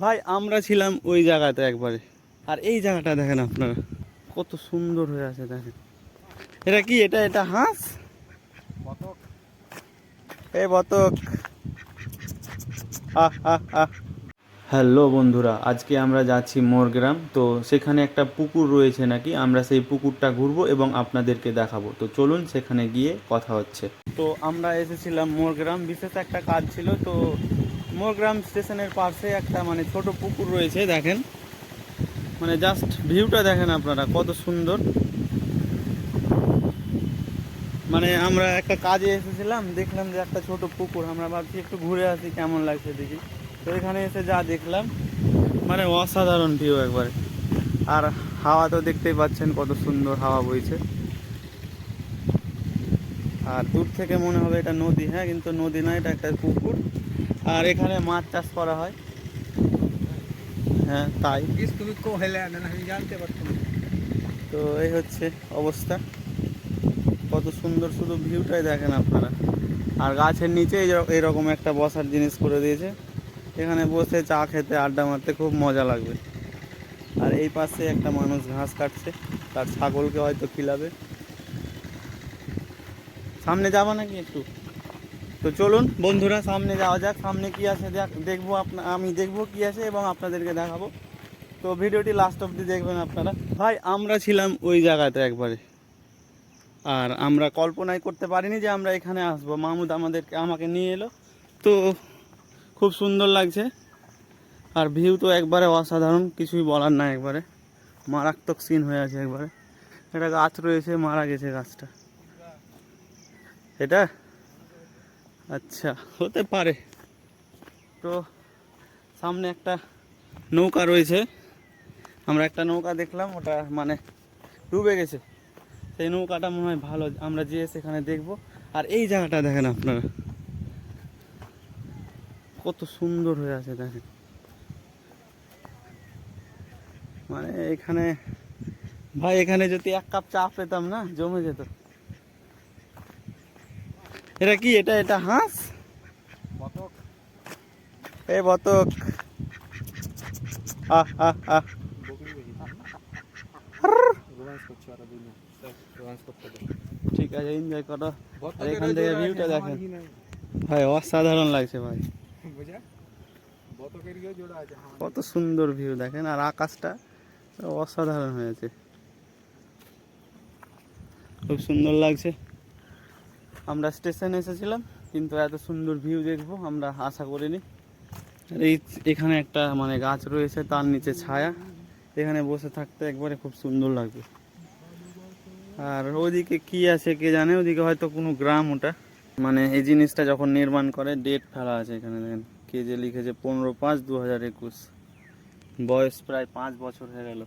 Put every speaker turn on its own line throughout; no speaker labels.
ভাই আমরা ছিলাম ওই জায়গাতে একবারে। আর এই জায়গাটা দেখেন আপনারা, কত সুন্দর হয়ে আছে দেখেন। এটা কি? এটা এটা হাঁস,
বতক।
এই বতক। আহ আহ আহ। হ্যালো বন্ধুরা, আজকে আমরা যাচ্ছি মোরগ্রাম। তো সেখানে একটা পুকুর রয়েছে নাকি, আমরা সেই পুকুরটা ঘুরবো এবং আপনাদেরকে দেখাবো। তো চলুন সেখানে গিয়ে কথা হচ্ছে। তো আমরা এসেছিলাম মোরগ্রাম, বিশেষ একটা কাজ ছিল। তো মোরগ্রাম স্টেশনের পাশে একটা মানে ছোট পুকুর রয়েছে দেখেন, মানে জাস্ট ভিউটা দেখেন আপনারা কত সুন্দর। মানে আমরা একটা কাজে এসেছিলাম, দেখলাম যে একটা ছোট পুকুর, আমরা ভাবছি একটু ঘুরে আসি কেমন লাগছে দেখি। তো এখানে এসে যা দেখলাম, মানে অসাধারণ ভিউ একবারে। আর হাওয়া তো দেখতেই পাচ্ছেন কত সুন্দর হাওয়া বইছে। আর দূর থেকে মনে হবে এটা নদী, হ্যাঁ কিন্তু নদী না, এটা একটা পুকুর। আর এখানে মাছ চাষ করা হয়। হ্যাঁ তাই।
তুমি কো হেলে না আমি জানতে পারতাম না।
তো এই হচ্ছে অবস্থা, কত সুন্দর, শুধু ভিউটাই দেখেন আপনারা। আর গাছের নিচে এইরকম একটা বসার জিনিস করে দিয়েছে, এখানে বসে চা খেতে আড্ডা মারতে খুব মজা লাগবে। আর এই পাশে একটা মানুষ ঘাস কাটছে, তার ছাগলকে হয়তো খিলাবে। সামনে যাবো নাকি একটু? তো চলুন বন্ধুরা সামনে যাওয়া যাক। সামনে কি আছে দেখবো, আমি দেখবো কি আছে এবং আপনাদেরকে দেখাবো। তো ভিডিওটি লাস্ট অবধি দেখবেন আপনারা। ভাই আমরা ছিলাম ওই জায়গাতে একবারে, আর আমরা কল্পনাই করতে পারিনি যে আমরা এখানে আসবো। মাহমুদ আমাকে নিয়ে এলো। তো খুব সুন্দর লাগছে। আর ভিউ তো একবারে অসাধারণ, কিছুই বলার না, একবারে মারাত্মক সিন হয়ে আছে একবারে। একটা গাছ রয়েছে, মারা গেছে গাছটা। এটা আচ্ছা হতে পারে। তো সামনে একটা নৌকা রয়েছে, আমরা একটা নৌকা দেখলাম, ওটা মানে ডুবে গেছে। সেই নৌকাটা মনে হয় ভালো, আমরা যেয়ে সেখানে দেখবো। আর এই জায়গাটা দেখেন আপনারা, কত সুন্দর হয়ে আছে দেখেন। মানে এখানে ভাই, এখানে যদি এক কাপ চা পেতাম না, জমে যেত। এটা কি? এটা এটা হাঁস,
বতক।
এই বতক। আহ আহ আহ।
রোমান্স করছে আর দুই না রোমান্স করতে দে।
ঠিক আছে, এনজয় করো। আর
বতকের
এখান থেকে ভিউটা দেখেন ভাই, অসাধারণ লাগছে ভাই।
বুঝা বতকের জোড়া আছে
কত সুন্দর ভিউ দেখেন, আর আকাশটা অসাধারণ হয়েছে, খুব সুন্দর লাগছে। আমরা স্টেশনে এসেছিলাম, কিন্তু এত সুন্দর ভিউ দেখবো আমরা আশা করিনি। আর এখানে একটা মানে গাছ রয়েছে, তার নিচে ছায়া, এখানে বসে থাকতে একবারে খুব সুন্দর লাগবে। আর ওইদিকে কি আছে কে জানে, ওদিকে হয়তো কোনো গ্রাম ওটা। মানে এই জিনিসটা যখন নির্মাণ করে ডেট ফেলা আছে এখানে দেখেন, কে যে লিখেছে 15/5/2021। বয়স প্রায় 5 বছর হয়ে গেল,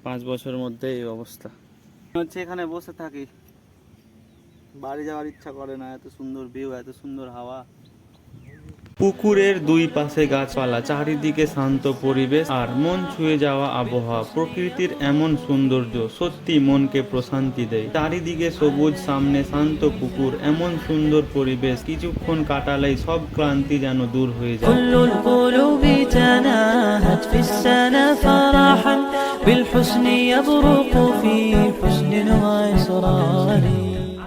5 বছরের মধ্যে এই অবস্থা। হচ্ছে এখানে বসে থাকি, বাড়ি যাওয়ার ইচ্ছা করে না, এত সুন্দর ভিউ, এত সুন্দর হাওয়া। পুকুরের দুই পাশে গাছপালা, চারিদিকে শান্ত পরিবেশ আর মন ছুঁয়ে যাওয়া আবহাওয়া। প্রকৃতির এমন সৌন্দর্য সত্যি মনকে প্রশান্তি দেয়। চারিদিকে সবুজ, সামনে শান্ত পুকুর, এমন সুন্দর পরিবেশ কিছুক্ষণ কাটালেই সব ক্লান্তি যেন দূর হয়ে যায়।
كل القلوب تناهت في السنة فرحا بالحسن يبرق في حسن وإصرار